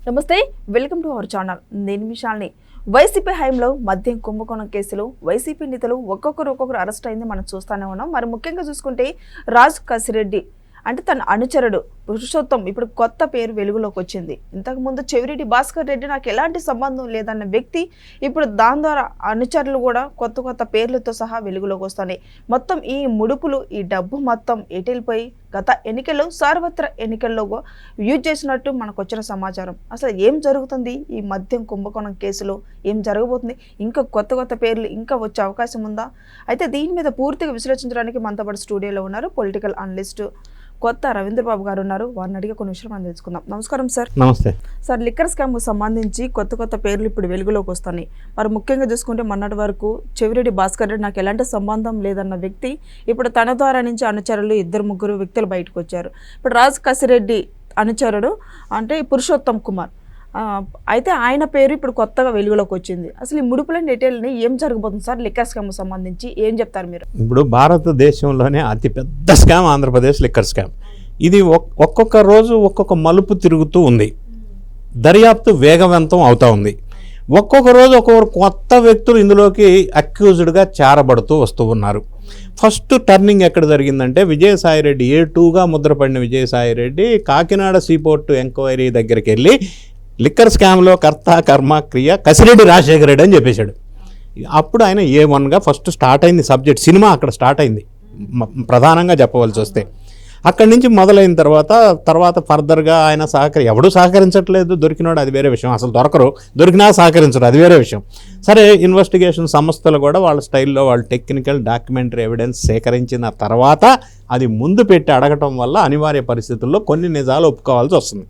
నమస్తే, welcome to our channel. నేను విశాల్ని. YCP హయాంలో మద్యం కుంభకోణం కేసులో వైసీపీ నేతలు ఒక్కొక్కరు అరెస్ట్ అయింది మనం చూస్తూనే ఉన్నాం. మరి ముఖ్యంగా చూసుకుంటే రాజ్ కసిరెడ్డి అంటే తన అనుచరుడు పురుషోత్తం ఇప్పుడు కొత్త పేరు వెలుగులోకి వచ్చింది. ఇంతకుముందు చెవిరెడ్డి భాస్కర్ రెడ్డి నాకు ఎలాంటి సంబంధం లేదన్న వ్యక్తి ఇప్పుడు దాని ద్వారా అనుచరులు కూడా కొత్త పేర్లతో సహా వెలుగులోకి వస్తున్నాయి. మొత్తం ఈ ముడుపులు, ఈ డబ్బు మొత్తం ఎటెళ్ళిపోయి గత ఎన్నికల్లో సార్వత్రిక ఎన్నికల్లో యూజ్ చేసినట్టు మనకు వచ్చిన సమాచారం. అసలు ఏం జరుగుతుంది ఈ మద్యం కుంభకోణం కేసులో, ఏం జరగబోతుంది, ఇంకా కొత్త పేర్లు ఇంకా వచ్చే అవకాశం ఉందా? అయితే దీని మీద పూర్తిగా విశ్లేషించడానికి మనతో పాటు స్టూడియోలో ఉన్నారు పొలిటికల్ అనలిస్ట్ కొత్త రవీంద్రబాబు గారు ఉన్నారు. వారిని అడిగే కొన్ని విషయాలు మనం తెలుసుకుందాం. నమస్కారం సార్. నమస్తే సార్. లిక్కర్ స్కామ్కు సంబంధించి కొత్త పేర్లు ఇప్పుడు వెలుగులోకి వస్తున్నాయి. మరి ముఖ్యంగా చూసుకుంటే మొన్నటి వరకు చెవిరెడ్డి భాస్కర్ రెడ్డి నాకు ఎలాంటి సంబంధం లేదన్న వ్యక్తి ఇప్పుడు తన ద్వారా నుంచి అనుచరులు 2-3 వ్యక్తులు బయటకు వచ్చారు. ఇప్పుడు రాజ్ కసిరెడ్డి అనుచరుడు అంటే పురుషోత్తం కుమార్, అయితే ఆయన పేరు ఇప్పుడు కొత్తగా వెలుగులోకి వచ్చింది. అసలు ఈ ముడుపుల డీటెయిల్ని ఏం జరగబోతుంది సార్? లిక్కర్ స్కామ్ సంబంధించి ఏం చెప్తారు మీరు? ఇప్పుడు భారతదేశంలోనే అతిపెద్ద స్కామ్ ఆంధ్రప్రదేశ్ లిక్కర్ స్కామ్. ఇది ఒక్కొక్క రోజు ఒక్కొక్క మలుపు తిరుగుతూ ఉంది. దర్యాప్తు వేగవంతం అవుతూ ఉంది. ఒక్కొక్క రోజు ఒక్కొక్కరు కొత్త వ్యక్తులు ఇందులోకి అక్యూజ్డ్గా చేరబడుతూ వస్తూ ఉన్నారు. ఫస్ట్ టర్నింగ్ ఎక్కడ జరిగిందంటే విజయసాయిరెడ్డి A2గా ముద్రపడిన విజయసాయిరెడ్డి కాకినాడ సీపోర్టు ఎంక్వైరీ దగ్గరికి వెళ్ళి లిక్కర్ స్కామ్లో కర్త కర్మ క్రియ కసిరెడ్డి రాజశేఖర రెడ్డి అని చెప్పేశాడు. అప్పుడు ఆయన A1గా ఫస్ట్ స్టార్ట్ అయింది సబ్జెక్ట్. సినిమా అక్కడ స్టార్ట్ అయింది ప్రధానంగా చెప్పవలసి వస్తే. అక్కడి నుంచి మొదలైన తర్వాత ఫర్దర్గా ఆయన ఎవడూ సహకరించట్లేదు. దొరికినాడు అది వేరే విషయం, అసలు దొరికినా సహకరించడు అది వేరే విషయం. సరే, ఇన్వెస్టిగేషన్ సంస్థలు కూడా వాళ్ళ స్టైల్లో వాళ్ళు టెక్నికల్ డాక్యుమెంటరీ ఎవిడెన్స్ సేకరించిన తర్వాత అది ముందు పెట్టి అడగటం వల్ల అనివార్య పరిస్థితుల్లో కొన్ని నిజాలు ఒప్పుకోవాల్సి వస్తుంది.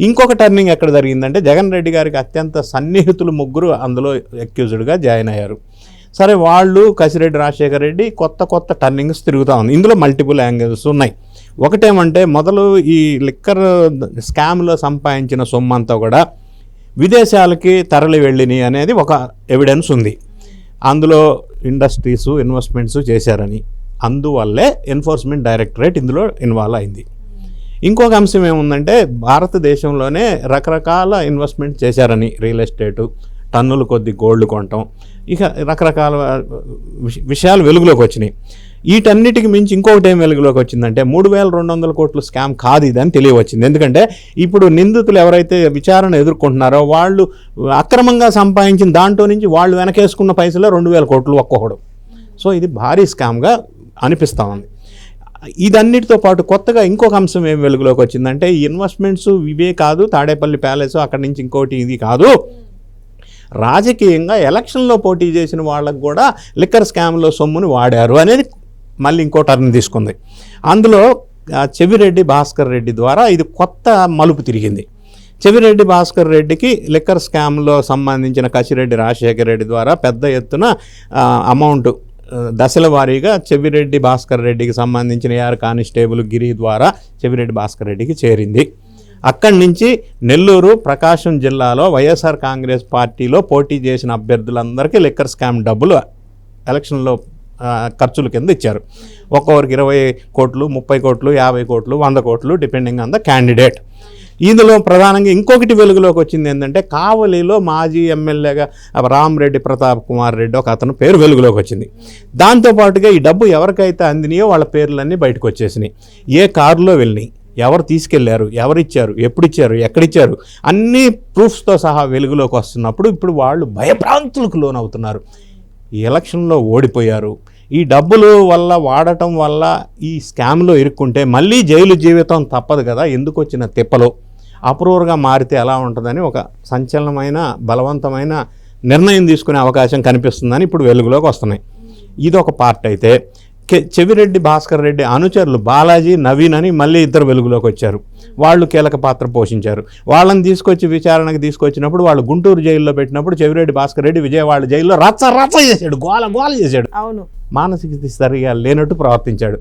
ఇంకొక టర్నింగ్ ఎక్కడ జరిగిందంటే జగన్ రెడ్డి గారికి అత్యంత సన్నిహితులు 3 అందులో అక్యూజ్డ్గా జాయిన్ అయ్యారు. సరే, వాళ్ళు కసిరెడ్డి రాజశేఖర రెడ్డి కొత్త టర్నింగ్స్ తిరుగుతూ ఉంది. ఇందులో మల్టిపుల్ యాంగిల్స్ ఉన్నాయి. ఒకటేమంటే మొదలు ఈ లిక్కర్ స్కామ్లో సంపాదించిన సొమ్మంతా కూడా విదేశాలకి తరలి వెళ్ళినాయి అనేది ఒక ఎవిడెన్స్ ఉంది. అందులో ఇండస్ట్రీస్ ఇన్వెస్ట్మెంట్స్ చేశారని, అందువల్లే ఎన్ఫోర్స్మెంట్ డైరెక్టరేట్ ఇందులో ఇన్వాల్వ్ అయింది. ఇంకొక అంశం ఏముందంటే భారతదేశంలోనే రకరకాల ఇన్వెస్ట్మెంట్ చేశారని, రియల్ ఎస్టేటు, టన్నుల కొద్ది గోల్డ్ కొనటం, ఇక రకరకాల విషయాలు వెలుగులోకి వచ్చినాయి. వీటన్నిటికి మించి ఇంకొకటి ఏం వెలుగులోకి వచ్చిందంటే 3200 కోట్ల స్కామ్ కాదు ఇది అని తెలియవచ్చింది. ఎందుకంటే ఇప్పుడు నిందితులు ఎవరైతే విచారణ ఎదుర్కొంటున్నారో వాళ్ళు అక్రమంగా సంపాదించిన దాంట్లో నుంచి వాళ్ళు వెనకేసుకున్న పైసలో 2000 కోట్లు ఒక్కొక్కడు. సో ఇది భారీ స్కామ్గా అనిపిస్తూ ఉంది. ఇదన్నిటితో పాటు కొత్తగా ఇంకొక అంశం ఏం వెలుగులోకి వచ్చిందంటే ఈ ఇన్వెస్ట్మెంట్స్ ఇవే కాదు, తాడేపల్లి ప్యాలెస్ అక్కడి నుంచి ఇంకోటి ఇది కాదు, రాజకీయంగా ఎలక్షన్లో పోటీ చేసిన వాళ్ళకు కూడా లిక్కర్ స్కామ్లో సొమ్ముని వాడారు అనేది మళ్ళీ ఇంకో టర్న్ తీసుకుంది. అందులో చెవిరెడ్డి భాస్కర్ రెడ్డి ద్వారా ఇది కొత్త మలుపు తిరిగింది. చెవిరెడ్డి భాస్కర్ రెడ్డికి లిక్కర్ స్కామ్లో సంబంధించిన కసిరెడ్డి రాజశేఖర రెడ్డి ద్వారా పెద్ద ఎత్తున అమౌంట్ దశల వారీగా చెవిరెడ్డి భాస్కర్ రెడ్డికి సంబంధించిన AR కానిస్టేబుల్ గిరి ద్వారా చెవిరెడ్డి భాస్కర్ రెడ్డికి చేరింది. అక్కడి నుంచి నెల్లూరు, ప్రకాశం జిల్లాలో వైఎస్ఆర్ కాంగ్రెస్ పార్టీలో పోటీ చేసిన అభ్యర్థులందరికీ లిక్కర్ స్కామ్ డబ్బులు ఎలక్షన్లో ఖర్చుల కింద ఇచ్చారు. ఒక్కొక్కరికి 20 కోట్లు, 30 కోట్లు, 50 కోట్లు, 100 కోట్లు డిపెండింగ్ ఆన్ ద క్యాండిడేట్. ఇందులో ప్రధానంగా ఇంకొకటి వెలుగులోకి వచ్చింది ఏంటంటే కావలిలో మాజీ ఎమ్మెల్యేగా రామరెడ్డి ప్రతాప్ కుమార్ రెడ్డి ఒక అతను పేరు వెలుగులోకి వచ్చింది. దాంతోపాటుగా ఈ డబ్బు ఎవరికైతే అందినాయో వాళ్ళ పేర్లన్నీ బయటకు వచ్చేసినాయి. ఏ కారులో వెళ్ళినాయి, ఎవరు తీసుకెళ్లారు, ఎవరిచ్చారు, ఎప్పుడిచ్చారు, ఎక్కడిచ్చారు అన్ని ప్రూఫ్స్తో సహా వెలుగులోకి వస్తున్నప్పుడు ఇప్పుడు వాళ్ళు భయభ్రాంతులకు లోనవుతున్నారు. ఈ ఎలక్షన్లో ఓడిపోయారు, ఈ డబ్బులు వల్ల వాడటం వల్ల ఈ స్కామ్లో ఇరుక్కుంటే మళ్ళీ జైలు జీవితం తప్పదు కదా, ఎందుకు వచ్చిన తిప్పలో అప్రూవర్గా మారితే ఎలా ఉంటుందని ఒక సంచలనమైన బలవంతమైన నిర్ణయం తీసుకునే అవకాశం కనిపిస్తుందని ఇప్పుడు వెలుగులోకి వస్తున్నాయి. ఇది ఒక పార్ట్ అయితే చెవిరెడ్డి భాస్కర్ రెడ్డి అనుచరులు బాలాజీ, నవీన్ అని మళ్ళీ 2 వెలుగులోకి వచ్చారు. వాళ్ళు కీలక పాత్ర పోషించారు. వాళ్ళని తీసుకొచ్చి విచారణకు తీసుకొచ్చినప్పుడు వాళ్ళు గుంటూరు జైల్లో పెట్టినప్పుడు చెవిరెడ్డి భాస్కర్ రెడ్డి విజయవాడ జైల్లో రచ్చ చేశాడు, గోల చేశాడు. అవును, మానసిక స్థితి సరిగా లేనట్టు ప్రవర్తించాడు.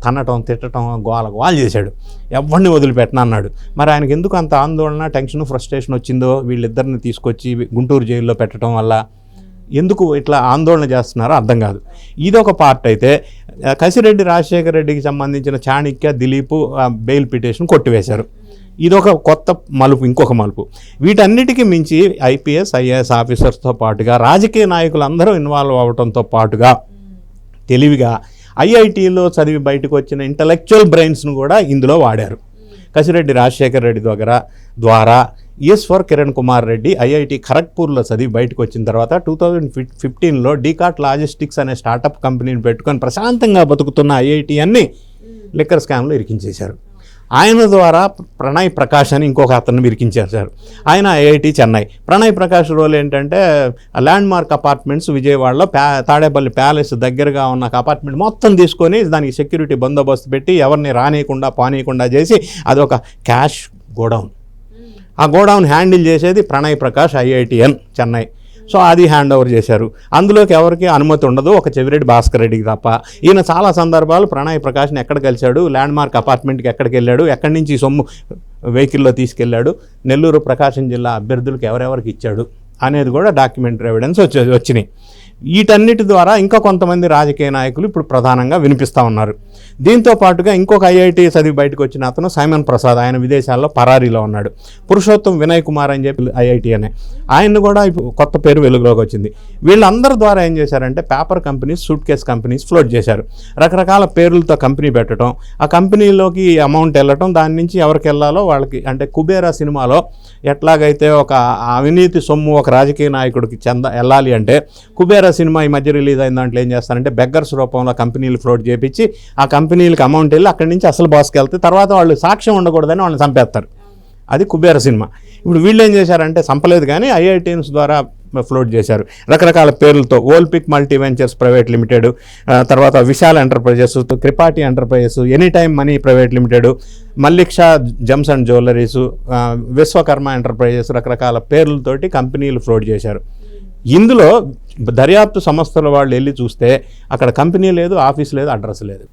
తన్నటం, తిట్టడం, గోల చేశాడు. ఎవరిని వదిలిపెట్టనన్నాడు. మరి ఆయనకి ఎందుకు అంత ఆందోళన, టెన్షన్, ఫ్రస్ట్రేషన్ వచ్చిందో వీళ్ళిద్దరిని తీసుకొచ్చి గుంటూరు జైల్లో పెట్టడం వల్ల ఎందుకు ఇట్లా ఆందోళన చేస్తున్నారో అర్థం కాదు. ఇదొక పార్ట్ అయితే కసిరెడ్డి రాజశేఖర రెడ్డికి సంబంధించిన చాణిక్య, దిలీప్ బెయిల్ పిటిషన్ కొట్టివేశారు. ఇదొక కొత్త మలుపు, ఇంకొక మలుపు. వీటన్నిటికీ మించి ఐపీఎస్ ఐఏఎస్ ఆఫీసర్స్తో పాటుగా రాజకీయ నాయకులందరూ ఇన్వాల్వ్ అవ్వడంతో పాటుగా తెలివిగా ఐఐటీలో చదివి బయటకు వచ్చిన ఇంటలెక్చువల్ బ్రెయిన్స్ను కూడా ఇందులో వాడారు. కసిరెడ్డి రాజశేఖర రెడ్డి ద్వారా ఈశ్వర్ కిరణ్ కుమార్ రెడ్డి ఐఐటి ఖరగ్పూర్లో చదివి బయటకు వచ్చిన తర్వాత 2015లో డీకాట్ లాజిస్టిక్స్ అనే స్టార్టప్ కంపెనీని పెట్టుకొని ప్రశాంతంగా బతుకుతున్న ఐఐటి అన్ని లిక్కర్ స్కామ్లో ఇరికించేశారు. ఆయన ద్వారా ప్రణయ్ ప్రకాష్ అని ఇంకొక అతన్ని ఇరికించేశారు. ఆయన ఐఐటి చెన్నై. ప్రణయ్ ప్రకాష్ రోల్ ఏంటంటే ల్యాండ్ మార్క్ అపార్ట్మెంట్స్ విజయవాడలో తాడేపల్లి ప్యాలెస్ దగ్గరగా ఉన్న అపార్ట్మెంట్ మొత్తం తీసుకొని దానికి సెక్యూరిటీ బందోబస్తు పెట్టి ఎవరిని రానియకుండా పానీయకుండా చేసి అదొక క్యాష్ గోడౌన్. ఆ గోడౌన్ హ్యాండిల్ చేసేది ప్రణయ్ ప్రకాష్ ఐఐటిఎన్ చెన్నై. సో అది హ్యాండ్ ఓవర్ చేశారు. అందులోకి ఎవరికి అనుమతి ఉండదు, ఒక చెవిరెడ్డి భాస్కర్ రెడ్డికి తప్ప. ఈయన చాలా సందర్భాలు ప్రణయ్ ప్రకాష్ని ఎక్కడ కలిశాడు, ల్యాండ్ మార్క్ అపార్ట్మెంట్కి ఎక్కడికి వెళ్ళాడు, ఎక్కడి నుంచి సొమ్ము వెహికల్లో తీసుకెళ్ళాడు, నెల్లూరు ప్రకాశం జిల్లా అభ్యర్థులకు ఎవరెవరికి ఇచ్చాడు అనేది కూడా డాక్యుమెంటరీ ఎవిడెన్స్ వచ్చినాయి. వీటన్నిటి ద్వారా ఇంకా కొంతమంది రాజకీయ నాయకులు ఇప్పుడు ప్రధానంగా వినిపిస్తూ ఉన్నారు. దీంతో పాటుగా ఇంకొక ఐఐటి చదివి బయటకు వచ్చిన అతను సైమన్ ప్రసాద్, ఆయన విదేశాల్లో పరారీలో ఉన్నాడు. పురుషోత్తం వినయ్ కుమార్ అని చెప్పి ఐఐటి అనే ఆయన్ని కూడా కొత్త పేరు వెలుగులోకి వచ్చింది. వీళ్ళందరి ద్వారా ఏం చేశారంటే paper companies, suit case companies float చేశారు. రకరకాల పేర్లతో కంపెనీ పెట్టడం, ఆ కంపెనీలోకి అమౌంట్ వెళ్ళటం, దాని నుంచి ఎవరికి వెళ్ళాలో వాళ్ళకి. అంటే కుబేరా సినిమాలో ఎట్లాగైతే ఒక అవినీతి సొమ్ము ఒక రాజకీయ నాయకుడికి వెళ్ళాలి అంటే కుబేరా సినిమా ఈ మధ్య రిలీజ్ అయిన దాంట్లో ఏం చేస్తారంటే బెగ్గర్స్ రూపంలో కంపెనీలు ఫ్లోట్ చేపించి ఆ కంపెనీలకు అమౌంట్ వెళ్ళి అక్కడి నుంచి అసలు బాస్కి వెళ్తే తర్వాత వాళ్ళు సాక్ష్యం ఉండకూడదని వాళ్ళని చంపేస్తారు. అది కుబేర సినిమా. ఇప్పుడు వీళ్ళు ఏం చేశారంటే చంపలేదు కానీ ఐఐటీఎన్స్ ద్వారా ఫ్లోట్ చేశారు రకరకాల పేర్లతో. ఓల్పిక్ మల్టీ వెంచర్స్ ప్రైవేట్ లిమిటెడ్, తర్వాత Vishal enterprises, Tripathi enterprises, any time money private limited, మల్లిక్షా gems and jewelleries, Vishwakarma enterprises, రకరకాల పేర్లతోటి కంపెనీలు ఫ్లోట్ చేశారు. ఇందులో దర్యాప్తు సంస్థల వాళ్ళు వెళ్ళి చూస్తే అక్కడ కంపెనీ లేదు, ఆఫీస్ లేదు, అడ్రస్ లేదు.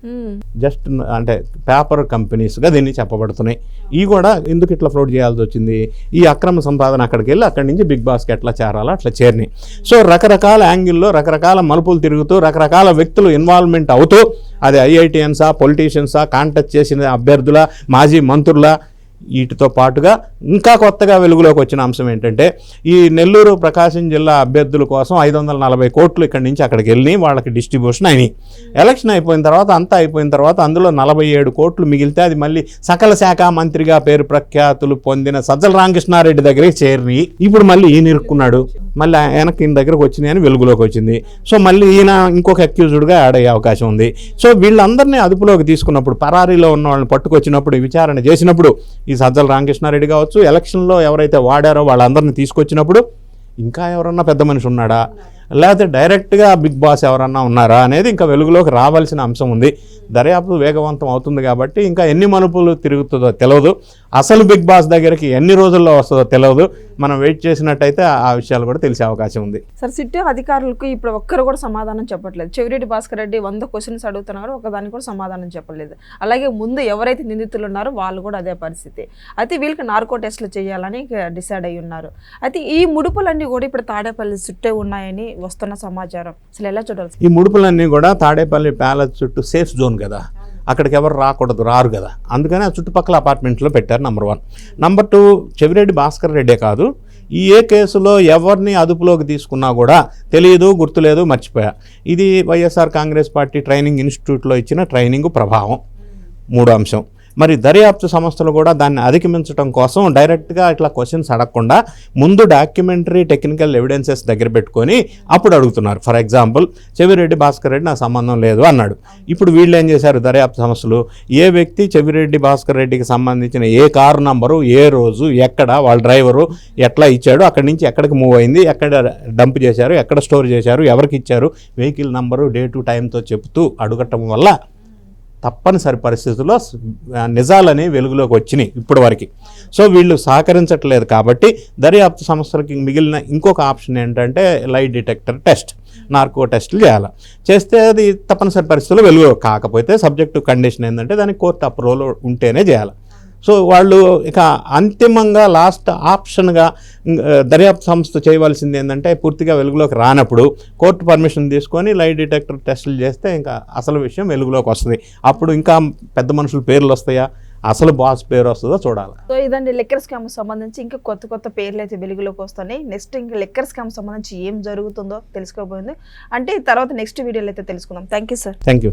జస్ట్ అంటే పేపర్ కంపెనీస్గా దీన్ని చెప్పబడుతున్నాయి. ఇవి కూడా ఎందుకు ఇట్లా ఫ్లోట్ చేయాల్సి వచ్చింది, ఈ అక్రమ సంపాదన అక్కడికి వెళ్ళి అక్కడి నుంచి బిగ్ బాస్కి ఎట్లా చేరాలో అట్లా చేరినాయి. సో రకరకాల యాంగిల్లో రకరకాల మలుపులు తిరుగుతూ రకరకాల వ్యక్తులు ఇన్వాల్వ్మెంట్ అవుతూ, అది ఐఐటిఎన్సా, పొలిటీషియన్సా, కాంటాక్ట్ చేసిన అభ్యర్థుల, మాజీ మంత్రుల, వీటితో పాటుగా ఇంకా కొత్తగా వెలుగులోకి వచ్చిన అంశం ఏంటంటే ఈ నెల్లూరు ప్రకాశం జిల్లా అభ్యర్థుల కోసం 540 కోట్లు ఇక్కడి నుంచి అక్కడికి వెళ్ళి వాళ్ళకి డిస్ట్రిబ్యూషన్ అయినాయి. ఎలక్షన్ అయిపోయిన తర్వాత అంతా అయిపోయిన తర్వాత అందులో 47 కోట్లు మిగిలితే అది మళ్ళీ సకల శాఖ మంత్రిగా పేరు ప్రఖ్యాతులు పొందిన సజ్జల రామకృష్ణారెడ్డి దగ్గరికి చేరి ఇప్పుడు మళ్ళీ ఈయన ఇరుక్కున్నాడు. మళ్ళీ వెనక్కి ఈయన దగ్గరకు వచ్చినాయి అని వెలుగులోకి వచ్చింది. సో మళ్ళీ ఈయన ఇంకొక అక్యూజ్డ్గా యాడ్ అయ్యే అవకాశం ఉంది. సో వీళ్ళందరినీ అదుపులోకి తీసుకున్నప్పుడు, పరారీలో ఉన్న వాళ్ళని పట్టుకొచ్చినప్పుడు, విచారణ చేసినప్పుడు, ఈ సజ్జల రామకృష్ణారెడ్డి కావచ్చు, ఎలక్షన్లో ఎవరైతే వాడారో వాళ్ళందరినీ తీసుకొచ్చినప్పుడు ఇంకా ఎవరన్నా పెద్ద మనిషి ఉన్నాడా, లేకపోతే డైరెక్ట్గా బిగ్ బాస్ ఎవరన్నా ఉన్నారా అనేది ఇంకా వెలుగులోకి రావాల్సిన అంశం ఉంది. దర్యాప్తు వేగవంతం అవుతుంది కాబట్టి ఇంకా ఎన్ని మలుపులు తిరుగుతుందో తెలియదు, అసలు బిగ్ బాస్ దగ్గరికి ఎన్ని రోజుల్లో వస్తుందో తెలియదు. మనం వెయిట్ చేసినట్టయితే ఆ విషయాలు కూడా తెలిసే అవకాశం ఉంది. సార్, సిట్ అధికారులకు ఇప్పుడు ఒక్కరు కూడా సమాధానం చెప్పట్లేదు. చెవిరెడ్డి భాస్కర్ రెడ్డి 100 క్వశ్చన్స్ అడుగుతున్నారు, ఒకదానికి కూడా సమాధానం చెప్పలేదు. అలాగే ముందు ఎవరైతే నిందితులు ఉన్నారో వాళ్ళు కూడా అదే పరిస్థితి. అయితే వీళ్ళకి నార్కో టెస్టులు చేయాలని డిసైడ్ అయ్యి ఉన్నారు. అయితే ఈ ముడుపులన్నీ కూడా ఇప్పుడు తాడేపల్లి చుట్టే ఉన్నాయని వస్తున్న సమాచారం. అసలు ఎలా చూడాలి? ఈ ముడుపులన్నీ కూడా తాడేపల్లి ప్యాలెస్ చుట్టూ సేఫ్ జోన్ కదా, అక్కడికి ఎవరు రారు కదా, అందుకని ఆ చుట్టుపక్కల అపార్ట్మెంట్లో పెట్టారు. నెంబర్ 1. నెంబర్ 2, చెవిరెడ్డి భాస్కర్ రెడ్డే కాదు, ఈ ఏ కేసులో ఎవరిని అదుపులోకి తీసుకున్నా కూడా తెలియదు, గుర్తులేదు, మర్చిపోయా. ఇది వైఎస్ఆర్ కాంగ్రెస్ పార్టీ ట్రైనింగ్ ఇన్స్టిట్యూట్లో ఇచ్చిన ట్రైనింగ్ ప్రభావం. 3వ అంశం. మరి దర్యాప్తు సంస్థలు కూడా దాన్ని అధిగమించడం కోసం డైరెక్ట్గా ఇట్లా క్వశ్చన్స్ అడగకుండా ముందు డాక్యుమెంటరీ టెక్నికల్ ఎవిడెన్సెస్ దగ్గర పెట్టుకొని అప్పుడు అడుగుతున్నారు. ఫర్ ఎగ్జాంపుల్, చెవిరెడ్డి భాస్కర్ రెడ్డి నా సంబంధం లేదు అన్నాడు. ఇప్పుడు వీళ్ళు ఏం చేశారు, దర్యాప్తు సంస్థలు ఏ వ్యక్తి చెవిరెడ్డి భాస్కర్ రెడ్డికి సంబంధించిన ఏ కారు నంబరు, ఏ రోజు, ఎక్కడ, వాళ్ళ డ్రైవరు ఎట్లా ఇచ్చాడు, అక్కడి నుంచి ఎక్కడికి మూవ్ అయింది, ఎక్కడ డంప్ చేశారు, ఎక్కడ స్టోర్ చేశారు, ఎవరికి ఇచ్చారు, వెహికల్ నంబరు, డేటు, టైంతో చెప్తూ అడగటం వల్ల తప్పనిసరి పరిస్థితుల్లో నిజాలని వెలుగులోకి వచ్చినాయి ఇప్పటి వరకు. సో వీళ్ళు సహకరించట్లేదు కాబట్టి దర్యాప్తు సంస్థలకి మిగిలిన ఇంకొక ఆప్షన్ ఏంటంటే లైట్ డిటెక్టర్ టెస్ట్, నార్కో టెస్టులు చేయాలి. చేస్తే అది తప్పనిసరి పరిస్థితుల్లో వెలుగు. కాకపోతే సబ్జెక్టు కండిషన్ ఏంటంటే దానికి కోర్టు అప్రూవల్ ఉంటేనే చేయాలి. సో వాళ్ళు ఇక అంతిమంగా లాస్ట్ ఆప్షన్గా దర్యాప్తు సంస్థ చేయవలసింది ఏంటంటే పూర్తిగా వెలుగులోకి రానప్పుడు కోర్టు పర్మిషన్ తీసుకొని లైట్ డిటెక్టర్ టెస్టులు చేస్తే ఇంకా అసలు విషయం వెలుగులోకి వస్తుంది. అప్పుడు ఇంకా పెద్ద మనుషుల పేర్లు వస్తాయా, అసలు బాస్ పేరు వస్తుందో చూడాలి. సో ఇదండి లిక్కర్ స్కామ్ సంబంధించి ఇంకా కొత్త కొత్త పేర్లు అయితే వెలుగులోకి వస్తున్నాయి. నెక్స్ట్ ఇంకా లిక్కర్ స్కామ్ సంబంధించి ఏం జరుగుతుందో తెలుసుకోబోయింది అంటే తర్వాత నెక్స్ట్ వీడియోలో అయితే తెలుసుకుందాం. Thank you sir. Thank you.